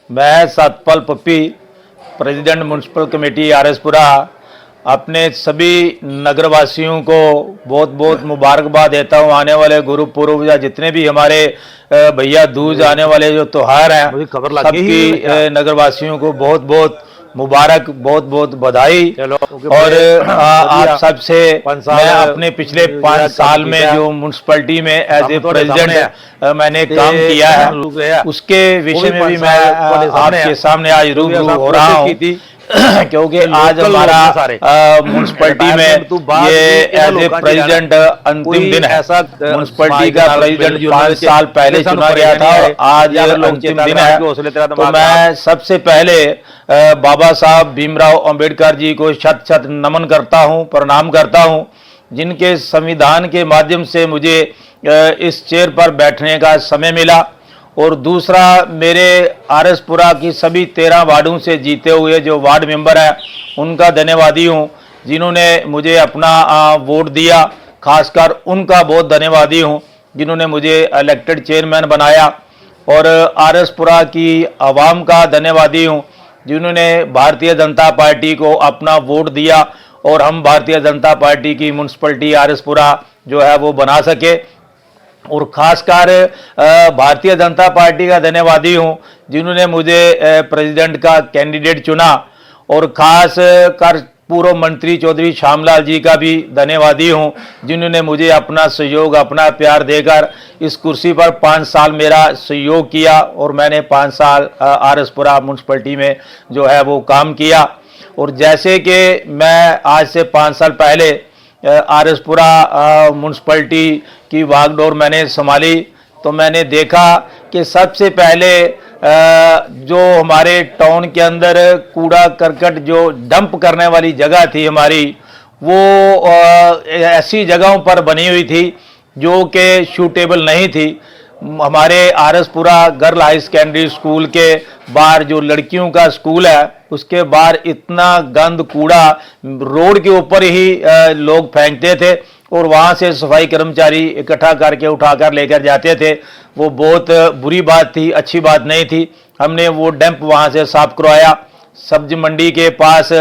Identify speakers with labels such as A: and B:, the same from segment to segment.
A: मैं सतपाल पप्पी, president municipal committee RS Pura, अपने सभी नगरवासियों को बहुत बहुत मुबारकबाद देता हूँ। आने वाले गुरु पूर्व या जितने भी हमारे भैया दूज आने वाले जो त्योहार हैं, सबकी नगरवासियों को बहुत बहुत मुबारक, बहुत बहुत बधाई। और आप सबसे मैं अपने पिछले 5 साल में जो म्यूनसिपैलिटी में एज ए प्रेसिडेंट मैंने काम किया है, उसके विषय में भी मैं आपके सामने आज रूबरू हो रहा हूँ क्योंकि आज हमारा म्यूनसिपैलिटी में ये एज ए प्रेसिडेंट अंतिम दिन है। म्यूनसिपैलिटी का प्रेसिडेंट 5 साल पहले चुना गया था और आज अंतिम दिन है। तो मैं सबसे पहले बाबा साहब भीमराव अंबेडकर जी को शत शत नमन करता हूं, प्रणाम करता हूं, जिनके संविधान के माध्यम से मुझे इस चेयर पर बैठने का समय मिला। और दूसरा, मेरे आरएसपुरा की सभी 13 वार्डों से जीते हुए जो वार्ड मेंबर हैं, उनका धन्यवादी हूं, जिन्होंने मुझे अपना वोट दिया। खासकर उनका बहुत धन्यवादी हूं जिन्होंने मुझे इलेक्टेड चेयरमैन बनाया। और आरएसपुरा की आवाम का धन्यवादी हूं जिन्होंने भारतीय जनता पार्टी को अपना वोट दिया और हम भारतीय जनता पार्टी की म्यूनसिपैलिटी आरएसपुरा जो है वो बना सके। और खासकर भारतीय जनता पार्टी का धन्यवादी हूं जिन्होंने मुझे प्रेसिडेंट का कैंडिडेट चुना। और खास कर पूर्व मंत्री चौधरी श्यामलाल जी का भी धन्यवादी हूं जिन्होंने मुझे अपना सहयोग, अपना प्यार देकर इस कुर्सी पर 5 साल मेरा सहयोग किया और मैंने 5 साल आरएसपुरा म्यूनसिपैलिटी में जो है वो काम किया। और जैसे कि मैं आज से 5 साल पहले आरएसपुरा म्यूनसिपैलिटी की वागडोर मैंने संभाली, तो मैंने देखा कि सबसे पहले जो हमारे टाउन के अंदर कूड़ा करकट जो डंप करने वाली जगह थी हमारी, वो ऐसी जगहों पर बनी हुई थी जो कि सूटेबल नहीं थी। हमारे RS Pura girl high secondary school के बाहर जो लड़कियों का स्कूल है, उसके बाहर इतना गंद कूड़ा रोड के ऊपर ही लोग फेंकते थे और वहाँ से सफाई कर्मचारी इकट्ठा करके उठाकर लेकर जाते थे। वो बहुत बुरी बात थी, अच्छी बात नहीं थी। हमने वो डंप वहाँ से साफ करवाया। सब्जी मंडी के पास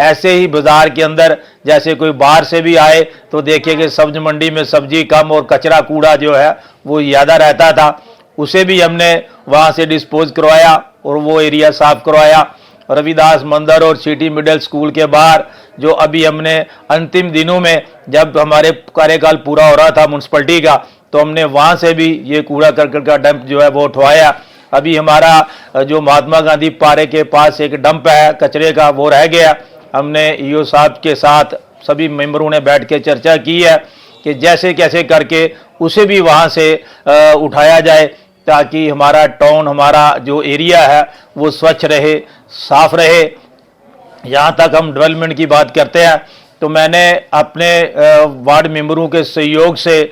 A: ऐसे ही बाजार के अंदर जैसे कोई बाहर से भी आए तो देखिए कि सब्जी मंडी में सब्जी कम और कचरा कूड़ा जो है वो ज़्यादा रहता था, उसे भी हमने वहाँ से डिस्पोज करवाया और वो एरिया साफ करवाया। रविदास मंदिर और सिटी मिडिल स्कूल के बाहर जो अभी हमने अंतिम दिनों में जब हमारे कार्यकाल पूरा हो रहा था म्यूनसिपैलिटी का, तो हमने वहाँ से भी ये कूड़ा करकट का डंप जो है वो उठवाया। अभी हमारा जो महात्मा गांधी पार्क के पास एक डंप है कचरे का, वो रह गया। हमने ईओ साहब के साथ सभी मेंबरों ने बैठ के चर्चा की है कि जैसे कैसे करके उसे भी वहाँ से उठाया जाए ताकि हमारा टाउन, हमारा जो एरिया है वो स्वच्छ रहे, साफ रहे। यहाँ तक हम डेवलपमेंट की बात करते हैं तो मैंने अपने वार्ड मेंबरों के सहयोग से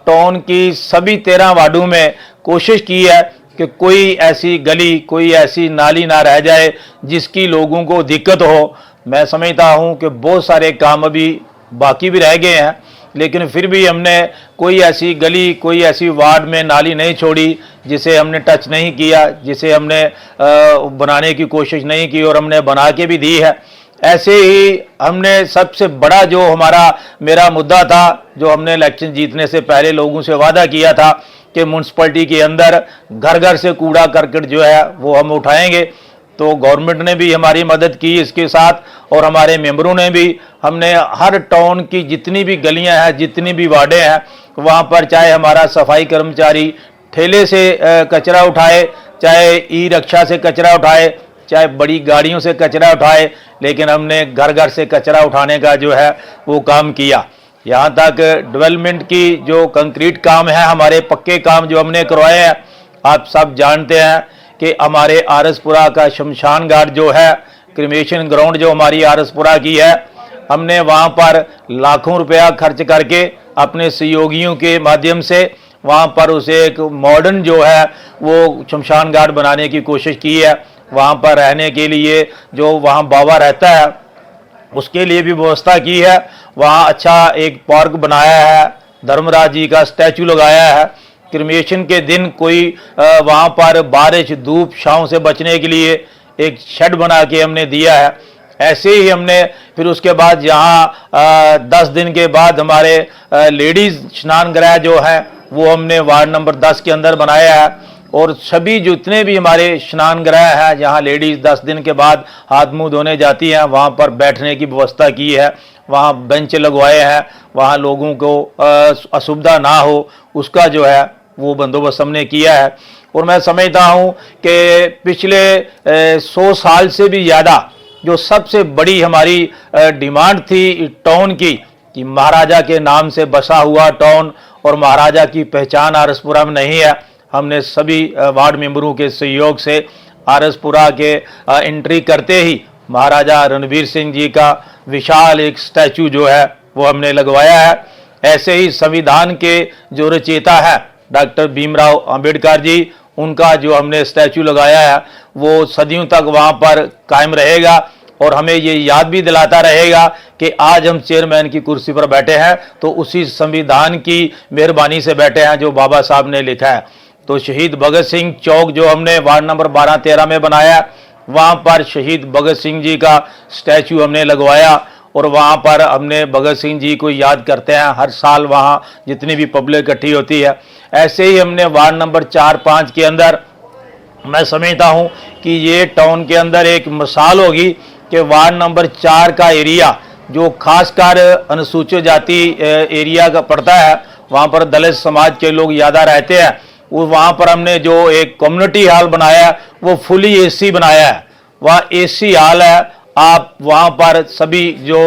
A: टाउन की सभी 13 वार्डों में कोशिश की है कि कोई ऐसी गली, कोई ऐसी नाली ना रह जाए जिसकी लोगों को दिक्कत हो। मैं समझता हूँ कि बहुत सारे काम अभी बाकी भी रह गए हैं, लेकिन फिर भी हमने कोई ऐसी गली, कोई ऐसी वार्ड में नाली नहीं छोड़ी जिसे हमने टच नहीं किया, जिसे हमने बनाने की कोशिश नहीं की और हमने बना के भी दी है। ऐसे ही हमने सबसे बड़ा जो मेरा मुद्दा था, जो हमने इलेक्शन जीतने से पहले लोगों से वादा किया था कि म्यूनसिपैलिटी के अंदर घर घर से कूड़ा करकट जो है वो हम उठाएंगे। तो गवर्नमेंट ने भी हमारी मदद की इसके साथ और हमारे मेंबरों ने भी। हमने हर टाउन की जितनी भी गलियां हैं, जितनी भी वार्डें हैं, वहाँ पर चाहे हमारा सफाई कर्मचारी ठेले से कचरा उठाए, चाहे ई रिक्शा से कचरा उठाए, चाहे बड़ी गाड़ियों से कचरा उठाए, लेकिन हमने घर घर से कचरा उठाने का जो है वो काम किया। यहाँ तक डेवलपमेंट की जो कंक्रीट काम है, हमारे पक्के काम जो हमने करवाए हैं, आप सब जानते हैं कि हमारे आरएसपुरा का शमशान घाट जो है, क्रिमेशन ग्राउंड जो हमारी आरएसपुरा की है, हमने वहाँ पर लाखों रुपया खर्च करके अपने सहयोगियों के माध्यम से वहाँ पर उसे एक मॉडर्न जो है वो शमशान घाट बनाने की कोशिश की है। वहाँ पर रहने के लिए जो वहाँ बाबा रहता है उसके लिए भी व्यवस्था की है। वहाँ अच्छा एक पार्क बनाया है, धर्मराज जी का स्टैचू लगाया है क्रिमेशन के दिन कोई वहाँ पर बारिश धूप छाँव से बचने के लिए एक शेड बना के हमने दिया है। ऐसे ही हमने फिर उसके बाद यहाँ 10 दिन के बाद हमारे लेडीज स्नान गृह जो है वो हमने वार्ड नंबर 10 के अंदर बनाया है। और सभी जितने भी हमारे स्नान गृह है जहाँ लेडीज 10 दिन के बाद हाथ मुंह धोने जाती हैं, वहाँ पर बैठने की व्यवस्था की है, वहाँ बेंच लगवाए हैं, वहाँ लोगों को असुविधा ना हो उसका जो है वो बंदोबस्त हमने किया है। और मैं समझता हूँ कि पिछले 100 साल से भी ज़्यादा जो सबसे बड़ी हमारी डिमांड थी टाउन की कि महाराजा के नाम से बसा हुआ टाउन और महाराजा की पहचान आरएसपुरा में नहीं है। हमने सभी वार्ड मेंबरों के सहयोग से आरएसपुरा के एंट्री करते ही महाराजा रणवीर सिंह जी का विशाल एक स्टैचू जो है वो हमने लगवाया है। ऐसे ही संविधान के जो रचयिता है डॉक्टर भीमराव अंबेडकर जी, उनका जो हमने स्टैचू लगाया है वो सदियों तक वहाँ पर कायम रहेगा और हमें ये याद भी दिलाता रहेगा कि आज हम चेयरमैन की कुर्सी पर बैठे हैं तो उसी संविधान की मेहरबानी से बैठे हैं जो बाबा साहब ने लिखा है। तो शहीद भगत सिंह चौक जो हमने वार्ड नंबर 12-13 में बनाया, वहाँ पर शहीद भगत सिंह जी का स्टैचू हमने लगवाया और वहाँ पर हमने भगत सिंह जी को याद करते हैं हर साल वहाँ जितनी भी पब्लिक इकट्ठी होती है। ऐसे ही हमने वार्ड नंबर 4-5 के अंदर मैं समझता हूँ कि ये टाउन के अंदर एक मिसाल होगी कि वार्ड नंबर 4 का एरिया जो खासकर अनुसूचित जाति एरिया का पड़ता है, वहाँ पर दलित समाज के लोग ज़्यादा रहते हैं। वो वहाँ पर हमने जो एक कम्युनिटी हॉल बनाया है वो फुली एसी बनाया है, वहाँ एसी हॉल है। आप वहाँ पर सभी जो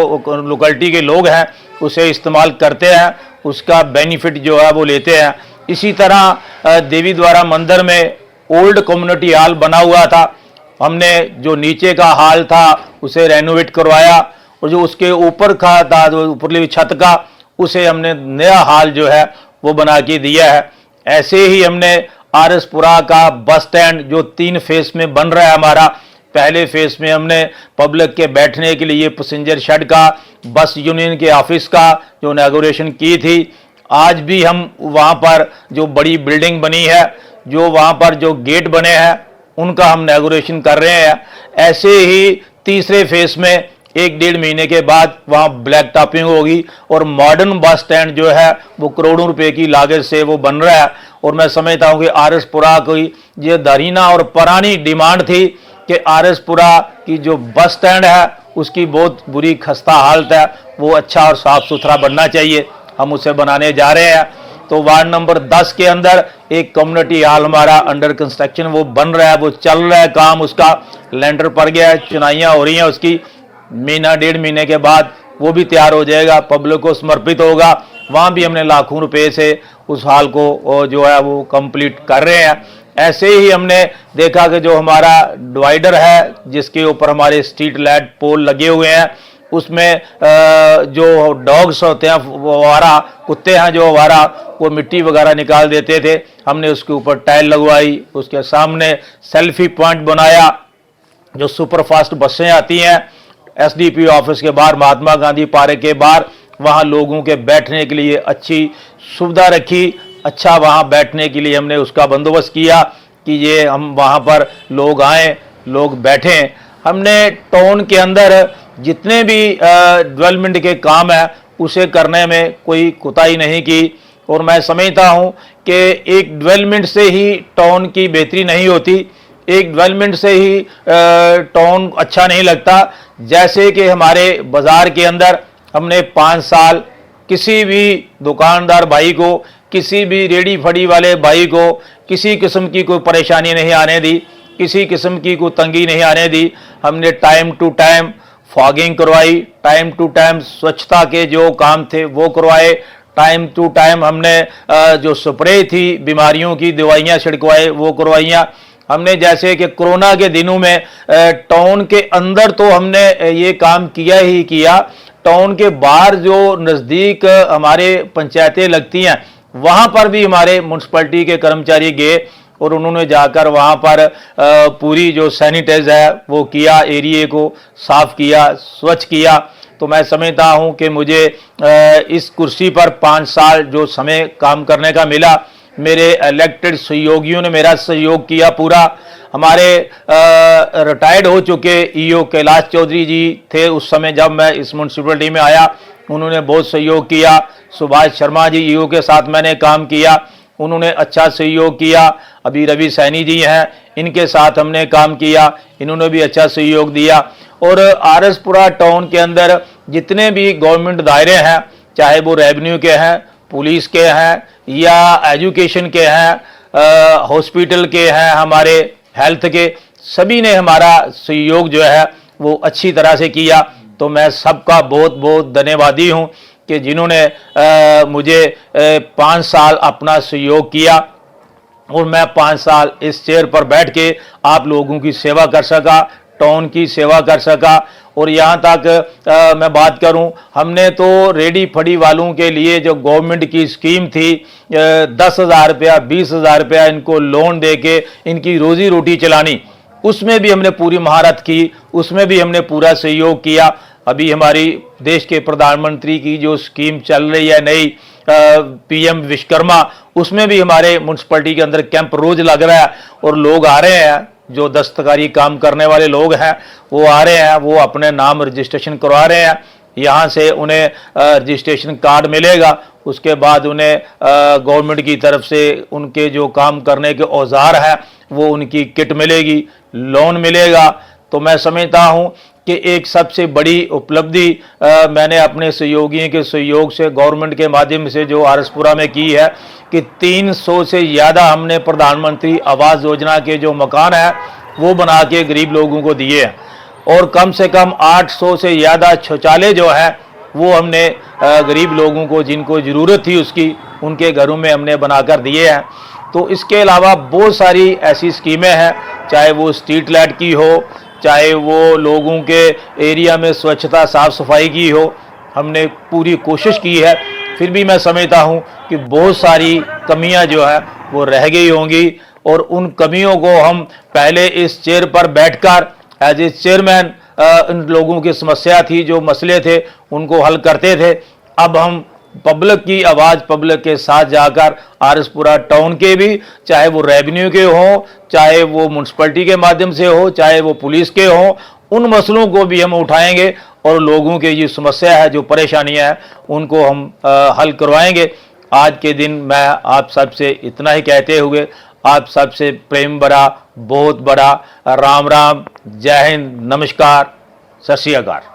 A: लोकेलिटी के लोग हैं उसे इस्तेमाल करते हैं, उसका बेनिफिट जो है वो लेते हैं। इसी तरह देवी द्वारा मंदिर में ओल्ड कम्युनिटी हॉल बना हुआ था, हमने जो नीचे का हॉल था उसे रेनोवेट करवाया और जो उसके ऊपर का था जो ऊपरली छत का उसे हमने नया हॉल जो है वो बना के दिया है। ऐसे ही हमने आरएसपुरा का बस स्टैंड जो 3 फेस में बन रहा है हमारा, पहले फेस में हमने पब्लिक के बैठने के लिए पैसेंजर शेड का, बस यूनियन के ऑफिस का जो इनॉग्रेशन की थी। आज भी हम वहाँ पर जो बड़ी बिल्डिंग बनी है, जो वहाँ पर जो गेट बने हैं उनका हम इनॉग्रेशन कर रहे हैं। ऐसे ही तीसरे फेस में 1-1.5 महीने के बाद वहाँ ब्लैक टॉपिंग होगी और मॉडर्न बस स्टैंड जो है वो करोड़ों रुपए की लागत से वो बन रहा है। और मैं समझता हूँ कि आरएसपुरा की ये दरीना और पुरानी डिमांड थी कि आरएसपुरा की जो बस स्टैंड है उसकी बहुत बुरी खस्ता हालत है, वो अच्छा और साफ सुथरा बनना चाहिए, हम उसे बनाने जा रहे हैं। तो वार्ड नंबर 10 के अंदर एक कम्युनिटी हॉल हमारा अंडर कंस्ट्रक्शन वो बन रहा है, वो चल रहा है काम, उसका लेंटर पड़ गया है, चुनाइयाँ हो रही हैं उसकी, महीना 1.5 महीने के बाद वो भी तैयार हो जाएगा, पब्लिक को समर्पित होगा। वहाँ भी हमने लाखों रुपए से उस हॉल को जो है वो कंप्लीट कर रहे हैं। ऐसे ही हमने देखा कि जो हमारा डिवाइडर है जिसके ऊपर हमारे स्ट्रीट लाइट पोल लगे हुए हैं, उसमें जो डॉग्स होते हैं वो आवारा कुत्ते हैं जो आवारा वो मिट्टी वगैरह निकाल देते थे, हमने उसके ऊपर टाइल लगवाई, उसके सामने सेल्फी पॉइंट बनाया। जो सुपरफास्ट बसें आती हैं एसडीपी ऑफिस के बाहर, महात्मा गांधी पार्क के बाहर, वहाँ लोगों के बैठने के लिए अच्छी सुविधा रखी, अच्छा वहाँ बैठने के लिए हमने उसका बंदोबस्त किया कि ये हम वहाँ पर लोग आएँ, लोग बैठें। हमने टाउन के अंदर जितने भी डेवलपमेंट के काम है उसे करने में कोई कोताही नहीं की। और मैं समझता हूँ कि एक डेवलपमेंट से ही टाउन की बेहतरी नहीं होती, एक डेवलपमेंट से ही टाउन अच्छा नहीं लगता। जैसे कि हमारे बाज़ार के अंदर हमने 5 साल किसी भी दुकानदार भाई को, किसी भी रेडी फड़ी वाले भाई को किसी किस्म की कोई परेशानी नहीं आने दी, किसी किस्म की कोई तंगी नहीं आने दी। हमने टाइम टू टाइम फॉगिंग करवाई, टाइम टू टाइम स्वच्छता के जो काम थे वो करवाए, टाइम टू टाइम हमने जो स्प्रे थी बीमारियों की दवाइयाँ छिड़कवाए वो करवाइयाँ। हमने जैसे कि कोरोना के दिनों में टाउन के अंदर तो हमने ये काम किया ही किया, टाउन के बाहर जो नज़दीक हमारे पंचायतें लगती हैं वहाँ पर भी हमारे म्यूनसिपैलिटी के कर्मचारी गए और उन्होंने जाकर वहाँ पर पूरी जो सैनिटाइज है वो किया, एरिए को साफ किया, स्वच्छ किया। तो मैं समझता हूँ कि मुझे इस कुर्सी पर 5 साल जो समय काम करने का मिला मेरे इलेक्टेड सहयोगियों ने मेरा सहयोग किया पूरा। हमारे रिटायर्ड हो चुके ईओ कैलाश चौधरी जी थे उस समय जब मैं इस म्यूनसिपलिटी में आया, उन्होंने बहुत सहयोग किया। सुभाष शर्मा जी ईओ के साथ मैंने काम किया, उन्होंने अच्छा सहयोग किया। अभी रवि सैनी जी हैं, इनके साथ हमने काम किया, इन्होंने भी अच्छा सहयोग दिया। और आरएसपुरा टाउन के अंदर जितने भी गवर्नमेंट दायरे हैं, चाहे वो रेवेन्यू के हैं, पुलिस के हैं या एजुकेशन के हैं, हॉस्पिटल के हैं, हमारे हेल्थ के, सभी ने हमारा सहयोग जो है वो अच्छी तरह से किया। तो मैं सबका बहुत बहुत धन्यवादी हूं कि जिन्होंने मुझे 5 साल अपना सहयोग किया और मैं 5 साल इस चेयर पर बैठ के आप लोगों की सेवा कर सका, टाउन की सेवा कर सका। और यहाँ तक मैं बात करूँ, हमने तो रेडी फड़ी वालों के लिए जो गवर्नमेंट की स्कीम थी 10,000 रुपया 20,000 रुपया इनको लोन दे के इनकी रोजी रोटी चलानी, उसमें भी हमने पूरी महारत की, उसमें भी हमने पूरा सहयोग किया। अभी हमारी देश के प्रधानमंत्री की जो स्कीम चल रही है नई पीएम विश्वकर्मा, उसमें भी हमारे म्यूनसिपलिटी के अंदर कैंप रोज लग रहा है और लोग आ रहे हैं, जो दस्तकारी काम करने वाले लोग हैं वो आ रहे हैं, वो अपने नाम रजिस्ट्रेशन करवा रहे हैं। यहाँ से उन्हें रजिस्ट्रेशन कार्ड मिलेगा, उसके बाद उन्हें गवर्नमेंट की तरफ से उनके जो काम करने के औजार हैं वो उनकी किट मिलेगी, लोन मिलेगा। तो मैं समझता हूँ कि एक सबसे बड़ी उपलब्धि मैंने अपने सहयोगियों के सहयोग से गवर्नमेंट के माध्यम से जो आरएसपुरा में की है कि 300 से ज़्यादा हमने प्रधानमंत्री आवास योजना के जो मकान है वो बना के गरीब लोगों को दिए हैं, और कम से कम 800 से ज़्यादा शौचालय जो है वो हमने गरीब लोगों को जिनको ज़रूरत थी उसकी, उनके घरों में हमने बनाकर दिए हैं। तो इसके अलावा बहुत सारी ऐसी स्कीमें हैं, चाहे वो स्ट्रीट लाइट की हो, चाहे वो लोगों के एरिया में स्वच्छता साफ सफाई की हो, हमने पूरी कोशिश की है। फिर भी मैं समझता हूँ कि बहुत सारी कमियां जो है वो रह गई होंगी, और उन कमियों को हम पहले इस चेयर पर बैठकर एज ए चेयरमैन इन लोगों की समस्या थी, जो मसले थे उनको हल करते थे। अब हम पब्लिक की आवाज़ पब्लिक के साथ जाकर आरएसपुरा टाउन के भी, चाहे वो रेवेन्यू के हों, चाहे वो म्यूनसिपलिटी के माध्यम से हो, चाहे वो पुलिस के हों, उन मसलों को भी हम उठाएंगे और लोगों के जो समस्या है, जो परेशानियां हैं, उनको हम हल करवाएंगे। आज के दिन मैं आप सबसे इतना ही कहते हुए आप सबसे प्रेम भरा बहुत बड़ा राम राम, जय हिंद, नमस्कार, सत श्री अकाल।